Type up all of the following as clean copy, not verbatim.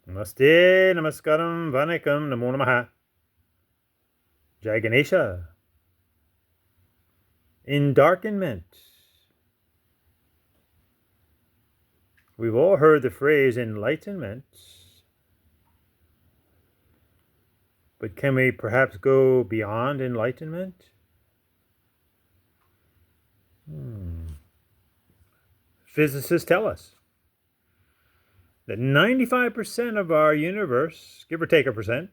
Namaste, namaskaram, vanakkam, namo namaha. Jai Ganesha. Endarkenment. We've all heard the phrase enlightenment, but can we perhaps go beyond enlightenment? Physicists tell us that 95% of our universe, give or take a percent,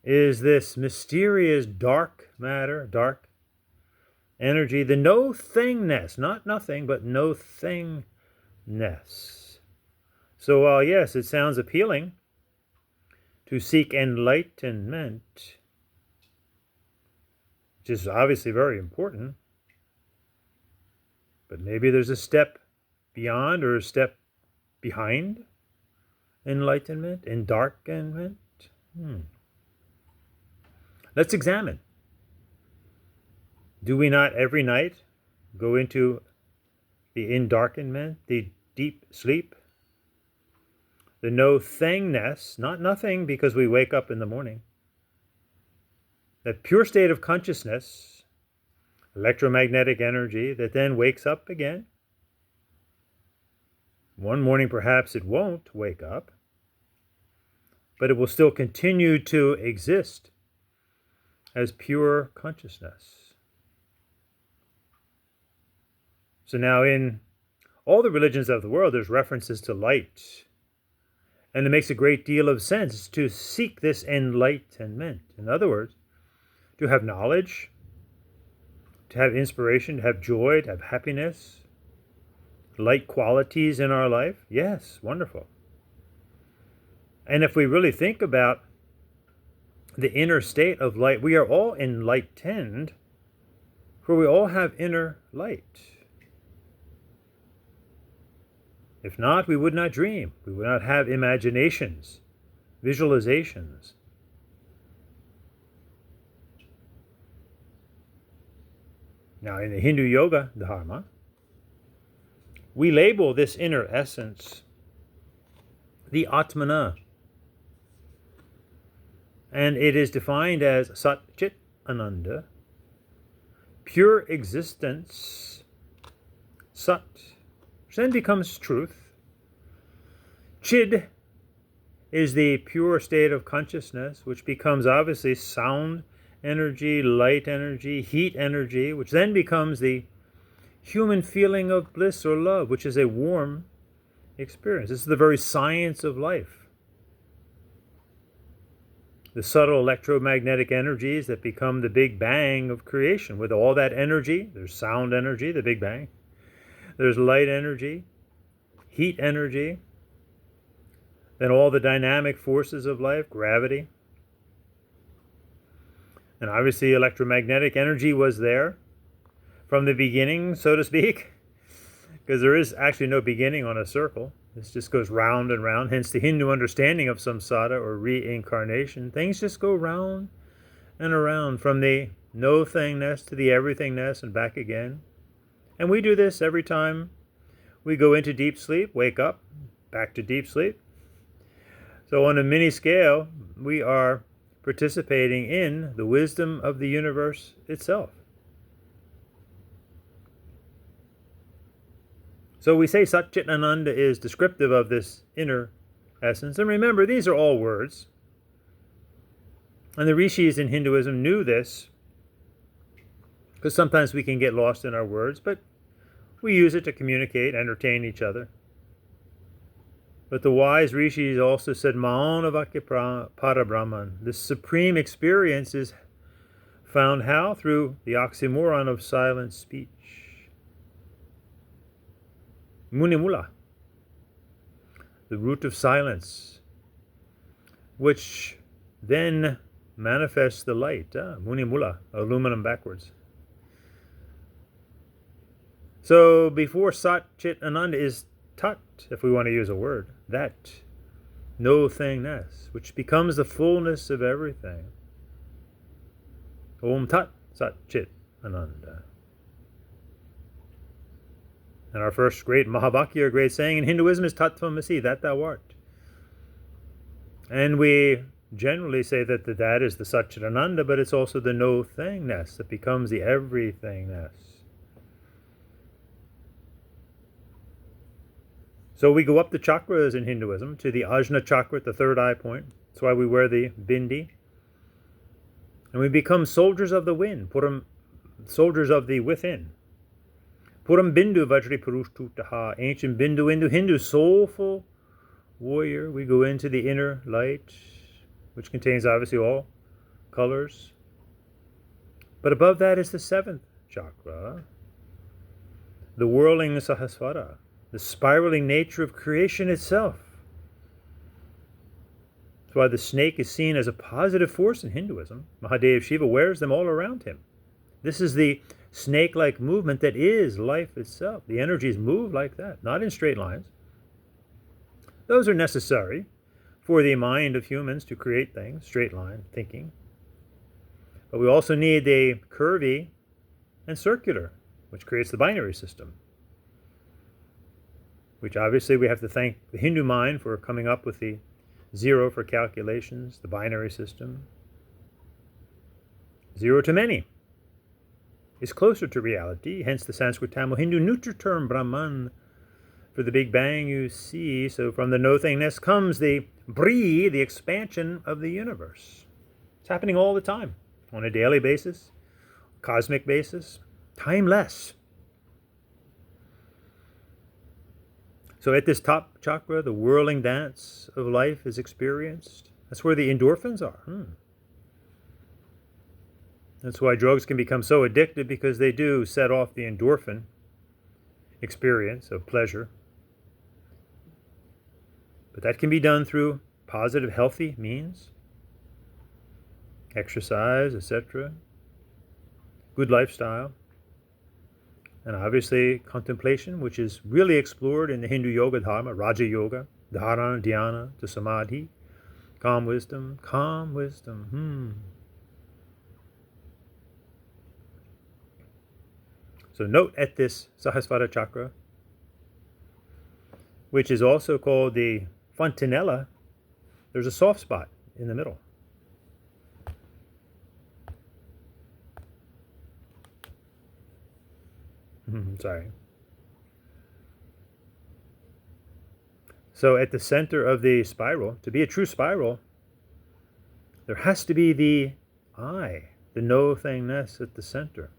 is this mysterious dark matter, dark energy, the no-thingness, not nothing, but no-thingness. So while yes, it sounds appealing to seek enlightenment, which is obviously very important, but maybe there's a step beyond or a step behind enlightenment, endarkenment. Let's examine. Do we not every night go into the endarkenment, the deep sleep, the no-thingness, not nothing because we wake up in the morning, that pure state of consciousness, electromagnetic energy that then wakes up again? One morning perhaps it won't wake up, but it will still continue to exist as pure consciousness. So now in all the religions of the world, there's references to light. And it makes a great deal of sense to seek this enlightenment. In other words, to have knowledge, to have inspiration, to have joy, to have happiness, light qualities in our life. Yes, wonderful. And if we really think about the inner state of light, we are all enlightened, for we all have inner light. If not, we would not dream. We would not have imaginations, visualizations. Now, in the Hindu yoga dharma, we label this inner essence the Atmana. And it is defined as Sat Chit Ananda, pure existence, Sat, which then becomes truth. Chid is the pure state of consciousness, which becomes obviously sound energy, light energy, heat energy, which then becomes the human feeling of bliss or love, which is a warm experience. This is the very science of life. The subtle electromagnetic energies that become the Big Bang of creation. With all that energy, there's sound energy, the Big Bang. There's light energy, heat energy, then all the dynamic forces of life, gravity. And obviously electromagnetic energy was there from the beginning, so to speak, because there is actually no beginning on a circle. This just goes round and round, hence the Hindu understanding of samsara or reincarnation. Things just go round and around from the no-thingness to the everythingness and back again. And we do this every time we go into deep sleep, wake up, back to deep sleep. So on a mini scale, we are participating in the wisdom of the universe itself. So we say Sat Chit Ananda is descriptive of this inner essence. And remember, these are all words. And the rishis in Hinduism knew this, because sometimes we can get lost in our words, but we use it to communicate, entertain each other. But the wise rishis also said, Maunavakya Parabrahman. This supreme experience is found how? Through the oxymoron of silent speech. Munimula, the root of silence, which then manifests the light. Munimula, aluminum backwards. So before Sat Chit Ananda is Tat, if we want to use a word, that no-thingness, which becomes the fullness of everything. Om Tat Sat Chit Ananda. And our first great Mahavakya, great saying in Hinduism is Tattvamasi, that thou art. And we generally say that that is the Satchitananda, but it's also the no-thingness that becomes the everythingness. So we go up the chakras in Hinduism to the Ajna chakra, the third eye point. That's why we wear the bindi. And we become soldiers of the wind, Puram, soldiers of the within. Puram Bindu Vajri Purush ancient Bindu Hindu, soulful warrior. We go into the inner light, which contains obviously all colors. But above that is the seventh chakra, the whirling Sahasvara, the spiraling nature of creation itself. That's why the snake is seen as a positive force in Hinduism. Mahadev Shiva wears them all around him. This is the snake-like movement that is life itself. The energies move like that, not in straight lines. Those are necessary for the mind of humans to create things, straight line thinking. But we also need the curvy and circular, which creates the binary system, which obviously we have to thank the Hindu mind for coming up with the zero for calculations, the binary system. Zero to many is closer to reality, hence the Sanskrit Tamil Hindu neutral term Brahman for the Big Bang you see. So from the no-thingness comes the Bri, the expansion of the universe. It's happening all the time, on a daily basis, cosmic basis, timeless. So at this top chakra, the whirling dance of life is experienced. That's where the endorphins are. That's why drugs can become so addictive, because they do set off the endorphin experience of pleasure. But that can be done through positive, healthy means, exercise, etc., good lifestyle, and obviously contemplation, which is really explored in the Hindu yoga dharma, Raja Yoga, Dharana, Dhyana, to Samadhi, calm wisdom, calm wisdom. So note at this Sahasvara chakra, which is also called the fontanella, there's a soft spot in the middle. Sorry. So at the center of the spiral, to be a true spiral, there has to be the I, the no-thingness at the center.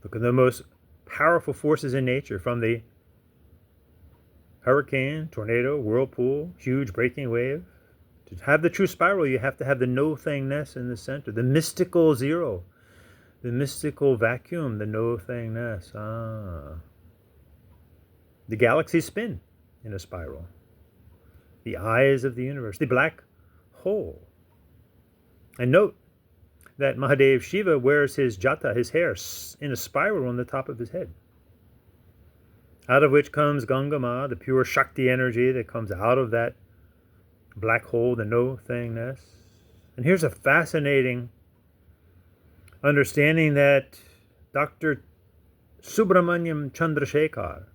Look at the most powerful forces in nature, from the hurricane, tornado, whirlpool, huge breaking wave. To have the true spiral, you have to have the no-thingness in the center, the mystical zero, the mystical vacuum, the no-thingness. The galaxies spin in a spiral. The eyes of the universe, the black hole. And note that Mahadev Shiva wears his jata, his hair, in a spiral on the top of his head, out of which comes Ganga Ma, the pure Shakti energy that comes out of that black hole, the no-thingness. And here's a fascinating understanding that Dr. Subramaniam Chandrasekhar,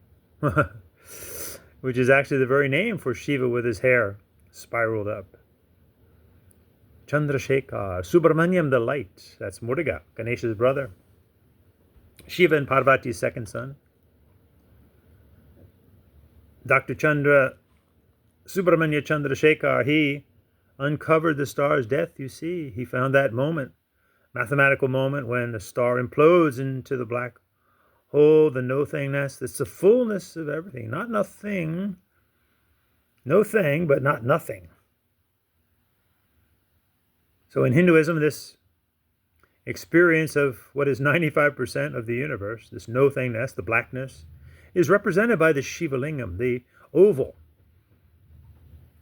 which is actually the very name for Shiva with his hair spiraled up. Chandrasekhar, Subramaniam the light, that's Muruga, Ganesha's brother. Shiva and Parvati's second son. Dr. Subramanya Chandrasekhar, he uncovered the star's death, you see. He found that moment, mathematical moment, when the star implodes into the black hole, the no-thingness. It's the fullness of everything, not nothing. No thing, but not nothing. So in Hinduism, this experience of what is 95% of the universe, this no-thingness, the blackness, is represented by the Shiva Lingam, the oval,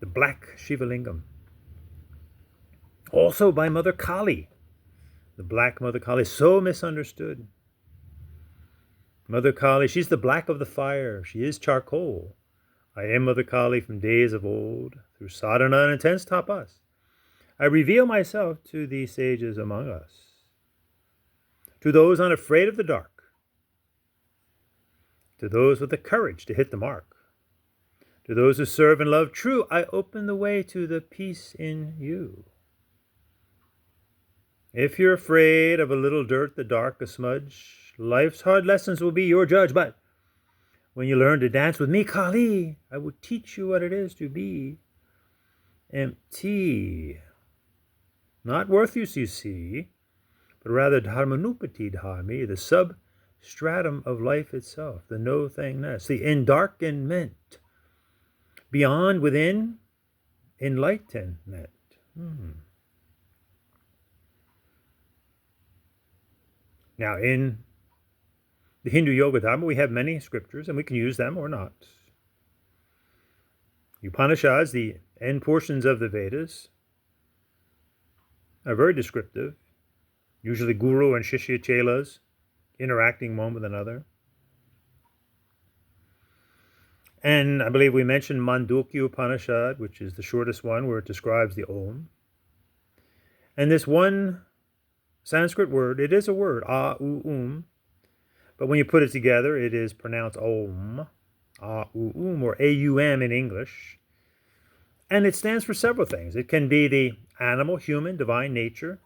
the black Shiva Lingam. Also by Mother Kali, the black Mother Kali, so misunderstood. Mother Kali, she's the black of the fire. She is charcoal. I am Mother Kali from days of old. Through sadhana and intense tapas, I reveal myself to the sages among us, to those unafraid of the dark, to those with the courage to hit the mark. To those who serve and love true, I open the way to the peace in you. If you're afraid of a little dirt, the dark, a smudge, life's hard lessons will be your judge. But when you learn to dance with me, Kali, I will teach you what it is to be empty. Not worthless, you see, but rather dharmanupati dharmi, the substratum of life itself, the no-thingness, the Endarkenment. Beyond, within, Enlightenment. Now, in the Hindu Yoga Dharma, we have many scriptures, and we can use them or not. Upanishads, the end portions of the Vedas, are very descriptive, usually guru and shishya chelas interacting one with another. And I believe we mentioned Mandukya Upanishad, which is the shortest one, where it describes the Om. And this one Sanskrit word, it is a word, A-U-Um, but when you put it together, it is pronounced Om, A-U-Um, or A-U-M in English. And it stands for several things. It can be the animal, human, divine nature,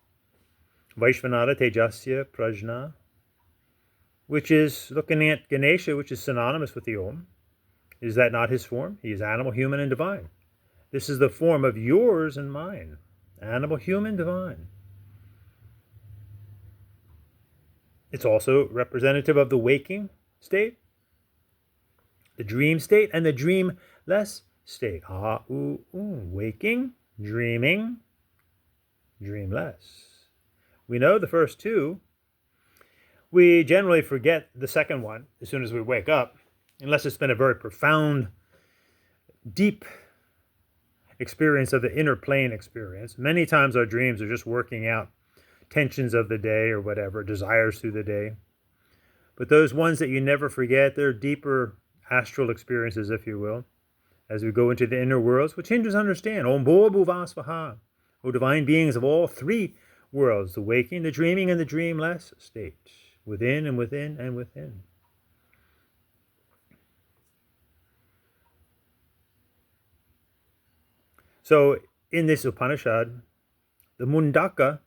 Vaishvanata Tejasya Prajna, which is looking at Ganesha, which is synonymous with the Om. Is that not his form? He is animal, human, and divine. This is the form of yours and mine. Animal, human, divine. It's also representative of the waking state, the dream state, and the dreamless state. Waking, dreaming, dreamless. We know the first two. We generally forget the second one as soon as we wake up, unless it's been a very profound, deep experience of the inner plane experience. Many times our dreams are just working out tensions of the day or whatever, desires through the day. But those ones that you never forget, they're deeper astral experiences, if you will, as we go into the inner worlds, which Hindus understand. Om Bho Bhuvasvaha, O divine beings of all three worlds, the waking, the dreaming, and the dreamless state, within and within and within. So in this Upanishad, the Mundaka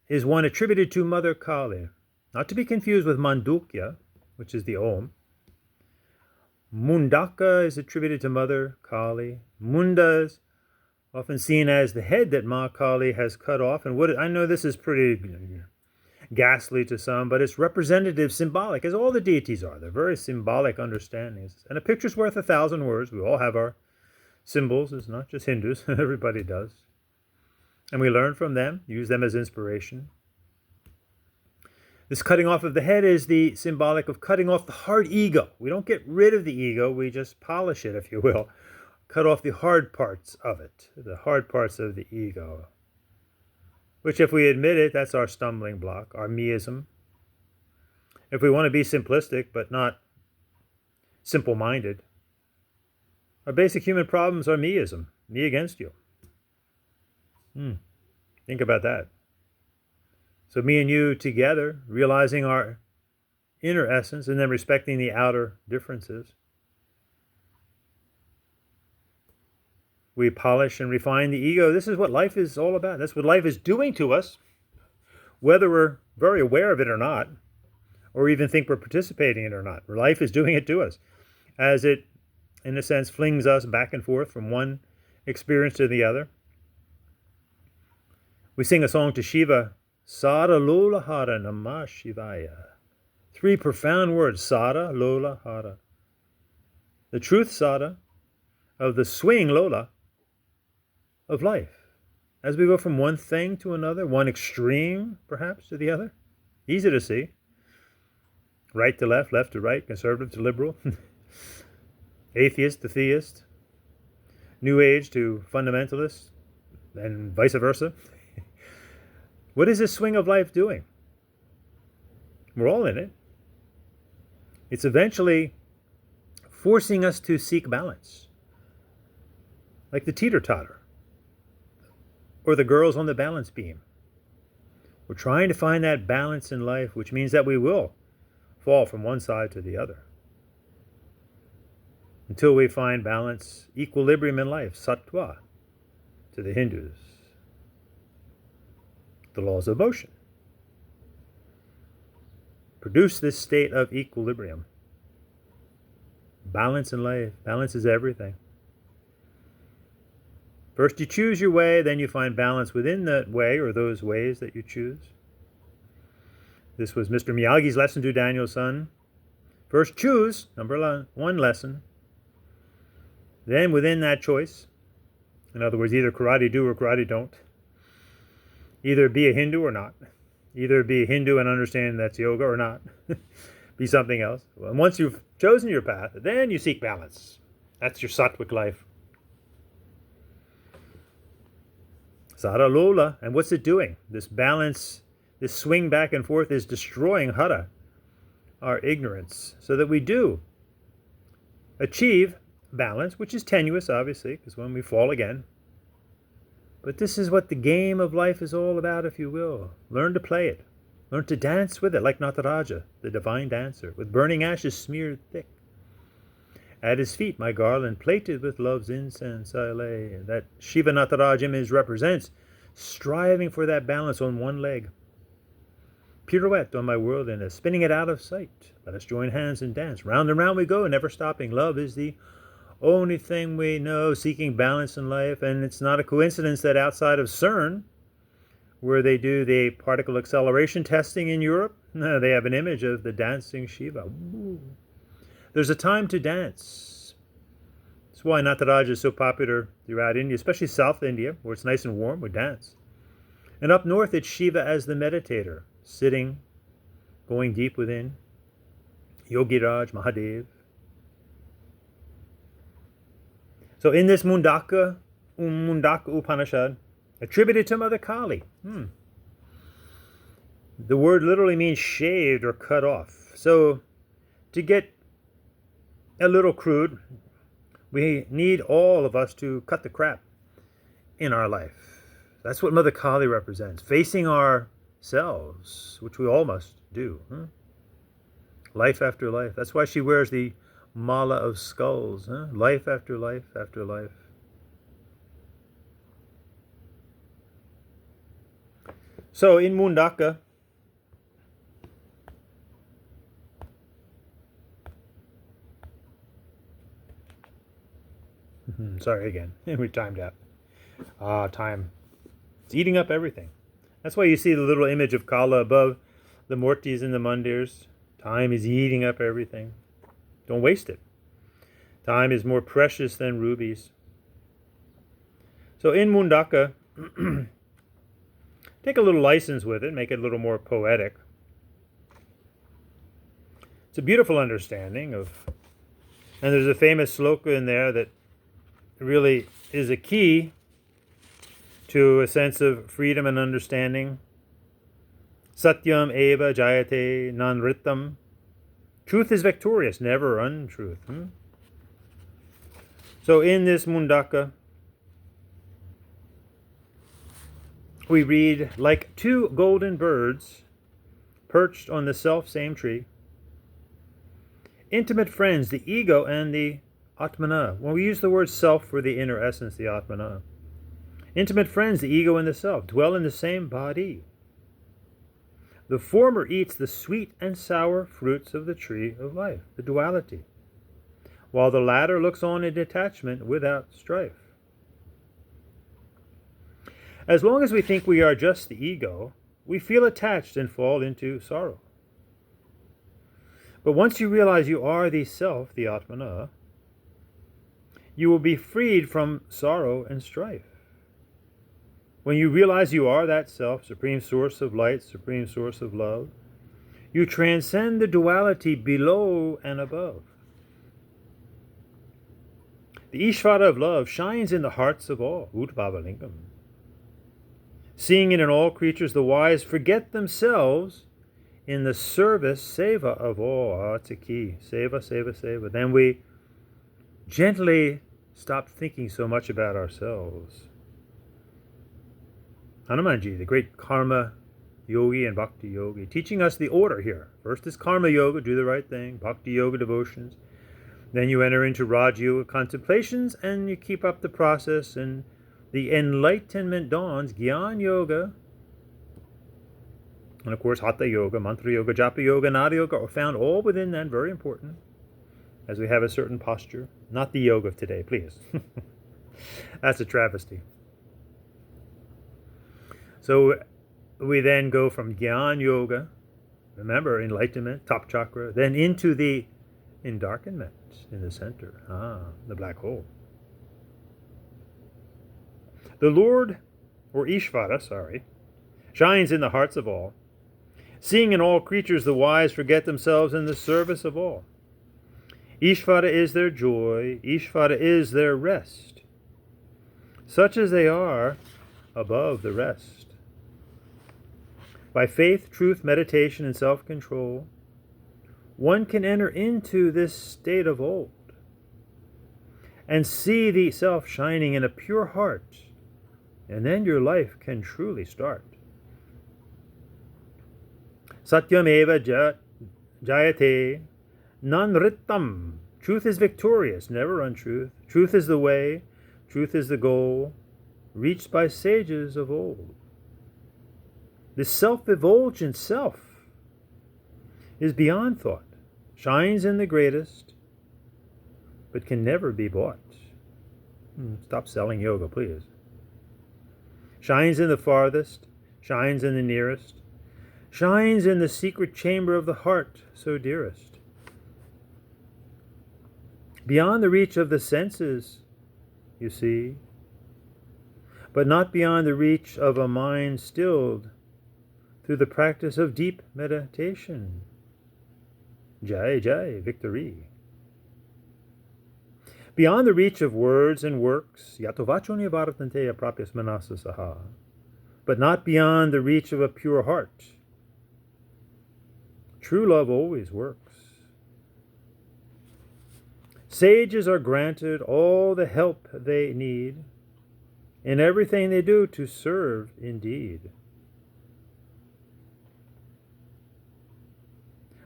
is one attributed to Mother Kali, not to be confused with Mandukya, which is the Om. Mundaka is attributed to Mother Kali. Munda is often seen as the head that Ma Kali has cut off. And what I know this is pretty ghastly to some, but it's representative, symbolic, as all the deities are. They're very symbolic understandings. And a picture's worth 1,000 words. We all have our symbols. It's not just Hindus. Everybody does. And we learn from them, use them as inspiration. This cutting off of the head is the symbolic of cutting off the hard ego. We don't get rid of the ego, we just polish it, if you will. Cut off the hard parts of it, the hard parts of the ego. Which, if we admit it, that's our stumbling block, our meism. If we want to be simplistic, but not simple-minded, our basic human problems are meism, me against you. Think about that. So me and you together, realizing our inner essence and then respecting the outer differences. We polish and refine the ego. This is what life is all about. That's what life is doing to us, whether we're very aware of it or not, or even think we're participating in it or not. Life is doing it to us as it, in a sense, flings us back and forth from one experience to the other. We sing a song to Shiva, Sada Lola Hara Namah Shivaya. 3 profound words, Sada Lola Hara. The truth, Sada, of the swing, Lola, of life. As we go from one thing to another, one extreme, perhaps, to the other. Easy to see. Right to left, left to right, conservative to liberal. Atheist to theist. New Age to fundamentalist, and vice versa. What is this swing of life doing? We're all in it. It's eventually forcing us to seek balance. Like the teeter-totter. Or the girls on the balance beam. We're trying to find that balance in life, which means that we will fall from one side to the other. until we find balance, equilibrium in life, sattva, to the Hindus. The laws of motion produce this state of equilibrium. Balance in life. Balance is everything. First you choose your way, then you find balance within that way or those ways that you choose. This was Mr. Miyagi's lesson to Daniel's son. First choose, number one lesson. Then within that choice, in other words, either karate do or karate don't. Either be a Hindu or not. Either be a Hindu and understand that's yoga or not. Be something else. And once you've chosen your path, then you seek balance. That's your sattvic life. Sada Lola. And what's it doing? This balance, this swing back and forth is destroying hara, our ignorance, so that we do achieve balance, which is tenuous, obviously, because when we fall again. But this is what the game of life is all about, if you will. Learn to play it. Learn to dance with it, like Nataraja, the divine dancer, with burning ashes smeared thick. At his feet my garland plated with love's incense I lay. That Shiva Nataraj image represents striving for that balance on one leg. Pirouette on my worldliness, spinning it out of sight. Let us join hands and dance. Round and round we go, never stopping. Love is the only thing we know, seeking balance in life. And it's not a coincidence that outside of CERN, where they do the particle acceleration testing in Europe, they have an image of the dancing Shiva. Ooh. There's a time to dance. That's why Nataraj is so popular throughout India, especially South India, where it's nice and warm, we dance. And up north, it's Shiva as the meditator, sitting, going deep within. Yogiraj, Mahadev. So in this Mundaka Upanishad, attributed to Mother Kali, the word literally means shaved or cut off. So to get a little crude, we need all of us to cut the crap in our life. That's what Mother Kali represents, facing ourselves, which we all must do. Life after life. That's why she wears the mala of skulls. Life after life after life. So in Mundaka, sorry again, we timed out. Time. It's eating up everything. That's why you see the little image of Kala above the Murtis and the Mandirs. Time is eating up everything. Don't waste it. Time is more precious than rubies. So in Mundaka, take a little license with it, make it a little more poetic. It's a beautiful understanding of, and there's a famous sloka in there that really is a key to a sense of freedom and understanding. Satyam eva jayate nanritam. Truth is victorious, never untruth. So in this Mundaka, we read, like two golden birds perched on the self-same tree, intimate friends, the ego and the Atmana. When we use the word self for the inner essence, the Atmana. Intimate friends, the ego and the self, dwell in the same body. The former eats the sweet and sour fruits of the tree of life, the duality, while the latter looks on in detachment without strife. As long as we think we are just the ego, we feel attached and fall into sorrow. But once you realize you are the self, the Atmana, you will be freed from sorrow and strife. When you realize you are that self, supreme source of light, supreme source of love, you transcend the duality below and above. The Ishvara of love shines in the hearts of all, Udbhavalingam. Seeing it in all creatures, the wise forget themselves in the service, seva of all. It's a key. Seva, seva, seva. Then we gently stop thinking so much about ourselves. Hanumanji, the great karma yogi and bhakti yogi, teaching us the order here. First is karma yoga, do the right thing, bhakti yoga, devotions. Then you enter into Raja Yoga contemplations and you keep up the process, and the enlightenment dawns, Gyan Yoga. And of course, Hatha Yoga, Mantra Yoga, Japa Yoga, Nada Yoga are found all within that, very important, as we have a certain posture. Not the yoga of today, please. That's a travesty. So we then go from Gyan Yoga, remember, enlightenment, top chakra, then into the Endarkenment in the center, the black hole. The Lord, or Ishvara, shines in the hearts of all. Seeing in all creatures the wise forget themselves in the service of all. Ishvara is their joy, Ishvara is their rest. Such as they are, above the rest. By faith, truth, meditation, and self-control, one can enter into this state of old and see the self shining in a pure heart, and then your life can truly start. Satyam eva jayate nanritam. Truth is victorious, never untruth. Truth is the way, truth is the goal, reached by sages of old. The self-effulgent self is beyond thought, shines in the greatest, but can never be bought. Stop selling yoga, please. Shines in the farthest, shines in the nearest, shines in the secret chamber of the heart so dearest. Beyond the reach of the senses, you see, but not beyond the reach of a mind stilled through the practice of deep meditation. Jai Jai, victory. Beyond the reach of words and works, yatovacho nivartante aprapyas manasa saha, but not beyond the reach of a pure heart. True love always works. Sages are granted all the help they need in everything they do to serve indeed.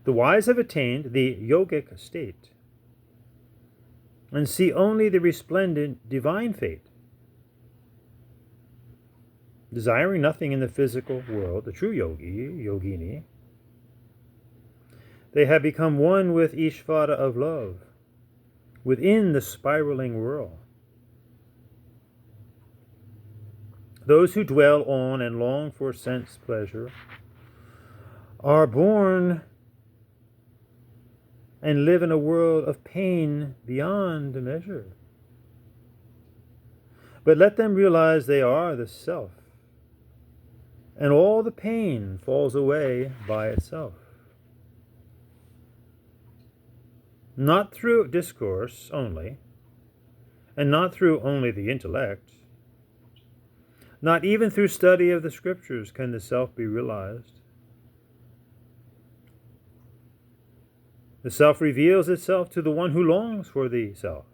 The wise have attained the yogic state and see only the resplendent divine fate. Desiring nothing in the physical world, the true yogi, yogini, they have become one with Ishvara of love, within the spiraling whirl. Those who dwell on and long for sense pleasure are born and live in a world of pain beyond measure. But let them realize they are the self, and all the pain falls away by itself. Not through discourse only, and not through only the intellect, not even through study of the scriptures can the self be realized. The self reveals itself to the one who longs for the self.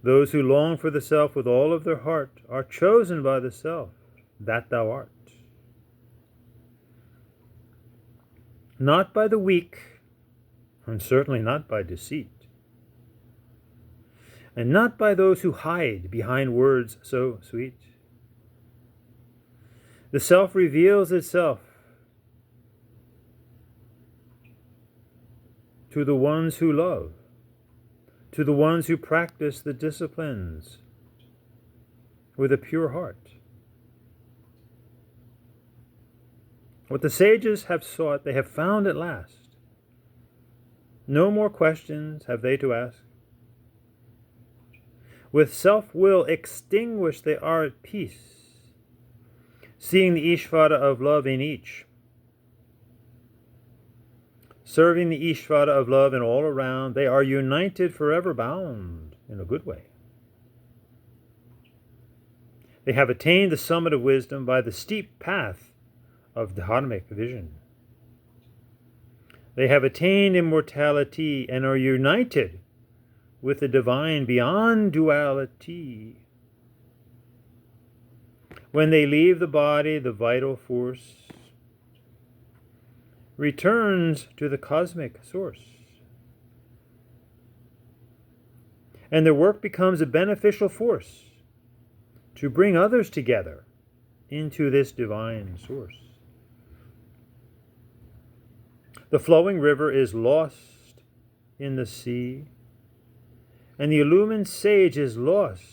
Those who long for the self with all of their heart are chosen by the self, that thou art. Not by the weak, and certainly not by deceit, and not by those who hide behind words so sweet. The self reveals itself to the ones who love, to the ones who practice the disciplines with a pure heart. What the sages have sought, they have found at last. No more questions have they to ask. With self-will extinguished, they are at peace, seeing the Ishvara of love in each, serving the Ishvara of love in all around. They are united, forever bound, in a good way. They have attained the summit of wisdom by the steep path of dharmic vision. They have attained immortality and are united with the divine beyond duality. When they leave the body, the vital force returns to the cosmic source. And their work becomes a beneficial force to bring others together into this divine source. The flowing river is lost in the sea, and the illumined sage is lost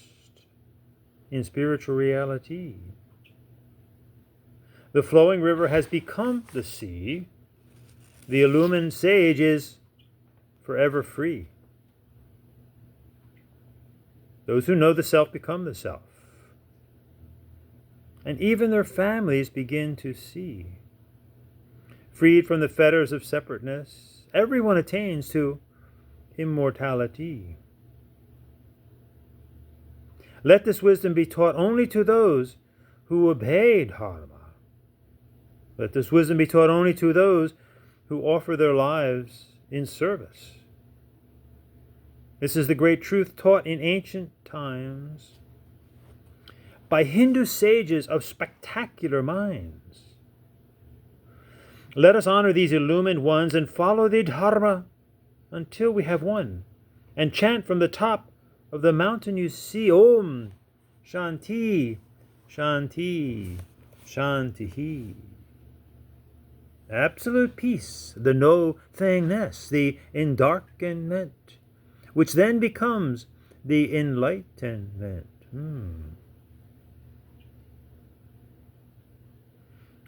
in spiritual reality. The flowing river has become the sea. The illumined sage is forever free. Those who know the self become the self. And even their families begin to see. Freed from the fetters of separateness, everyone attains to immortality. Let this wisdom be taught only to those who obey Dharma. Let this wisdom be taught only to those who offer their lives in service. This is the great truth taught in ancient times by Hindu sages of spectacular minds. Let us honor these illumined ones and follow the Dharma until we have won, and chant from the top of the mountain you see, Om Shanti, Shanti, Shanti. Absolute peace, the no-thingness, the Endarkenment, which then becomes the Enlightenment.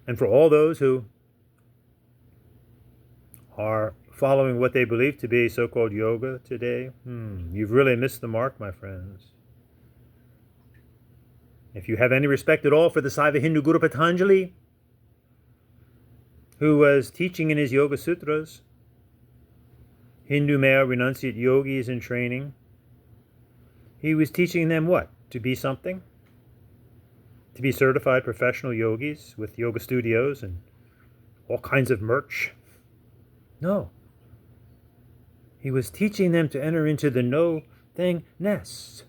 And for all those who are following what they believe to be so-called yoga today, you've really missed the mark, my friends. If you have any respect at all for the Saiva Hindu Guru Patanjali, who was teaching in his Yoga Sutras, Hindu male renunciate yogis in training, he was teaching them what? To be something? To be certified professional yogis with yoga studios and all kinds of merch? No. He was teaching them to enter into the no-thingness.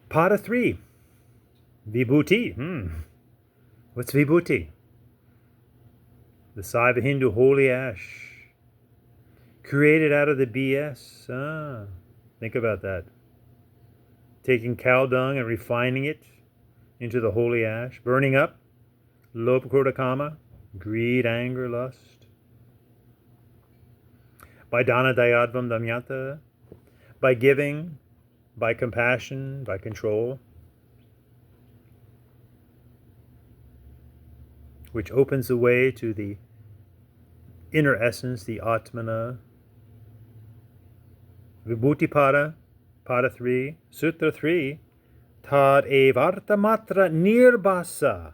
Pada 3. Vibhuti. What's Vibhuti? The Saiva Hindu holy ash. Created out of the BS. Think about that. Taking cow dung and refining it into the holy ash. Burning up. Lobha, krodha, kama. Greed, anger, lust. By dana, dayadvam, damyata. By giving. By compassion. By control. Which opens the way to the inner essence, the Atmana. Vibhuti Pada, Pada 3, Sutra 3, Tad evarta matra nirbasa,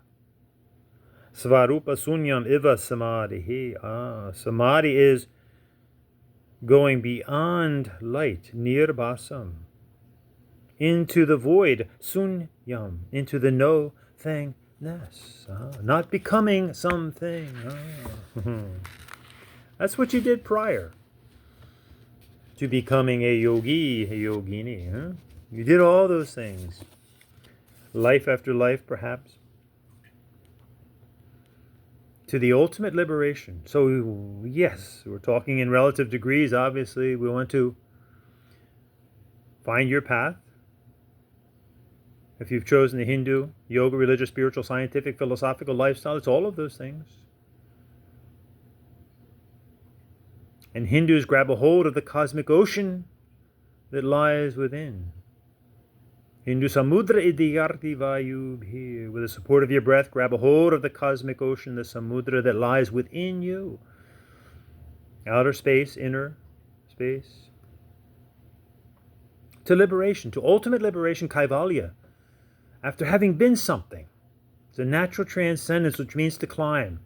svarupa sunyam iva samadhi. Samadhi is going beyond light, nirbasam, into the void, sunyam, into the no-thingness. Not becoming something. That's what you did prior to becoming a yogi, a yogini. You did all those things. Life after life, perhaps. To the ultimate liberation. So, yes, we're talking in relative degrees, obviously. We want to find your path. If you've chosen the Hindu, yoga, religious, spiritual, scientific, philosophical lifestyle, it's all of those things. And Hindus grab a hold of the cosmic ocean that lies within. Hindu samudra idiyarti vayubhi. With the support of your breath, grab a hold of the cosmic ocean, the samudra that lies within you. Outer space, inner space. To liberation, to ultimate liberation, kaivalya. After having been something. It's a natural transcendence, which means to climb.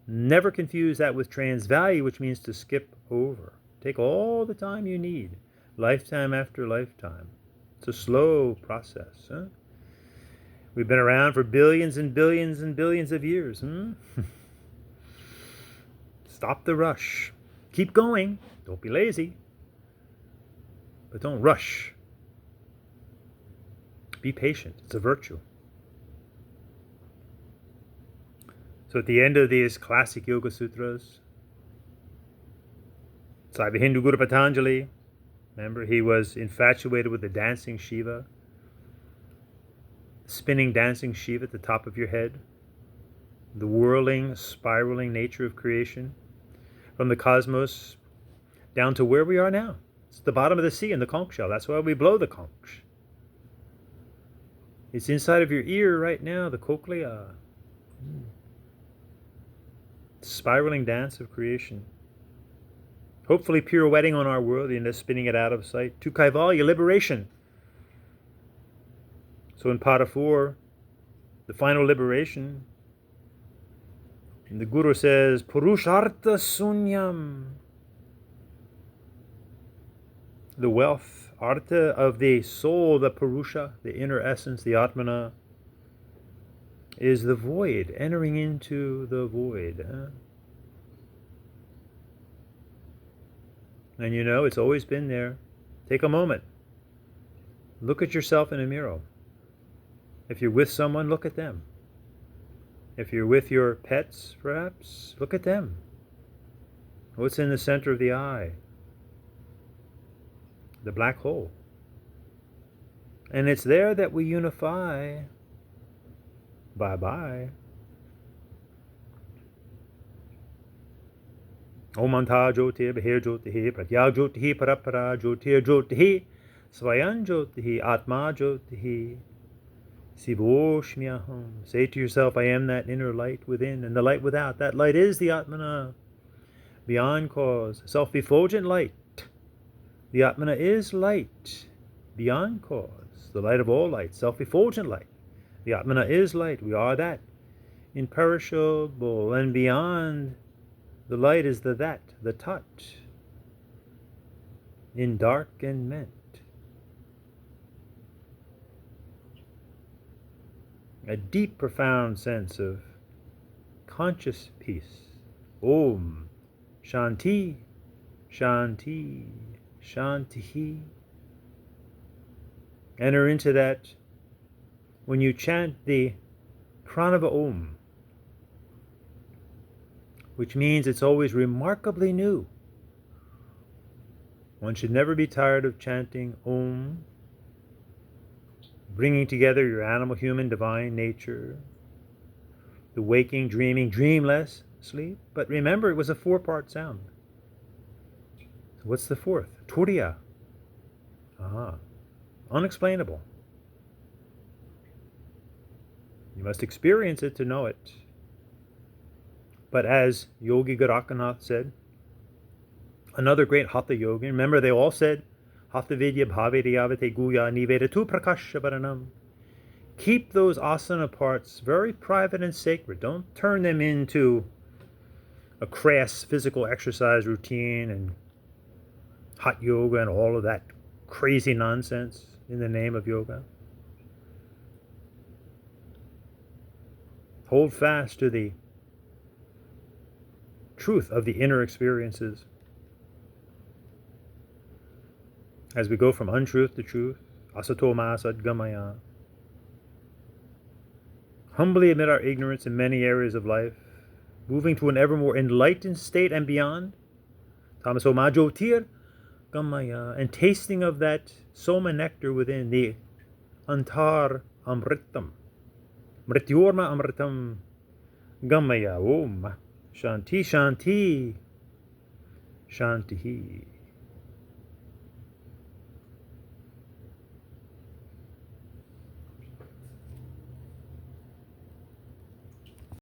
Never confuse that with transvalue, which means to skip over. Take all the time you need, lifetime after lifetime. It's a slow process. We've been around for billions and billions and billions of years. Stop the rush. Keep going. Don't be lazy. But don't rush. Be patient. It's a virtue. So at the end of these classic Yoga Sutras, Saiva Hindu Guru Patanjali, remember, he was infatuated with the dancing Shiva, spinning dancing Shiva at the top of your head, the whirling, spiraling nature of creation, from the cosmos down to where we are now. It's the bottom of the sea in the conch shell. That's why we blow the conch. It's inside of your ear right now, the cochlea. Spiraling dance of creation. Hopefully pirouetting on our world and spinning it out of sight. To Kaivalya, liberation. So in Pada 4, the final liberation, and the Guru says, Purushartha Sunyam. The wealth, artha of the soul, the Purusha, the inner essence, the Atmana, is the void, entering into the void. And you know, it's always been there. Take a moment. Look at yourself in a mirror. If you're with someone, look at them. If you're with your pets, perhaps, look at them. What's in the center of the eye? The black hole. And it's there that we unify. Bye-bye. Om Anta Jyotir Bahir Jyotihi Pratyag Jyotihi Parapara Jyotir Jyotihi Swayan Jyotihi Atma Jyotihi Sivoshmyaham. Say to yourself, I am that inner light within and the light without. That light is the Atmana, beyond cause, self-effulgent light. The Atmana is light, beyond cause, the light of all light, self-effulgent light. The Atmana is light. We are that. Imperishable, and beyond the light is the that, the Tat. Endarkenment. A deep, profound sense of conscious peace. Om Shanti, Shanti, Shanti. Enter into that when you chant the Pranava Om, which means it's always remarkably new. One should never be tired of chanting Om, bringing together your animal, human, divine nature, the waking, dreaming, dreamless sleep. But remember, it was a 4-part sound. So what's the fourth? Turiya. Unexplainable. You must experience it to know it. But as Yogi Gorakhnath said, another great Hatha yogi, remember they all said, Hatha Vidya Bhaviriyavate Guya Nivedatu Prakasha Varanam. Keep those asana parts very private and sacred. Don't turn them into a crass physical exercise routine and hot yoga and all of that crazy nonsense in the name of yoga. Hold fast to the truth of the inner experiences. As we go from untruth to truth, asato ma sadgamaya. Humbly admit our ignorance in many areas of life, moving to an ever more enlightened state and beyond. Tamaso ma jyotir gamaya, and tasting of that soma nectar within, the antar amritam. Mrityorma amritam gamaya. Om Shanti Shanti Shanti.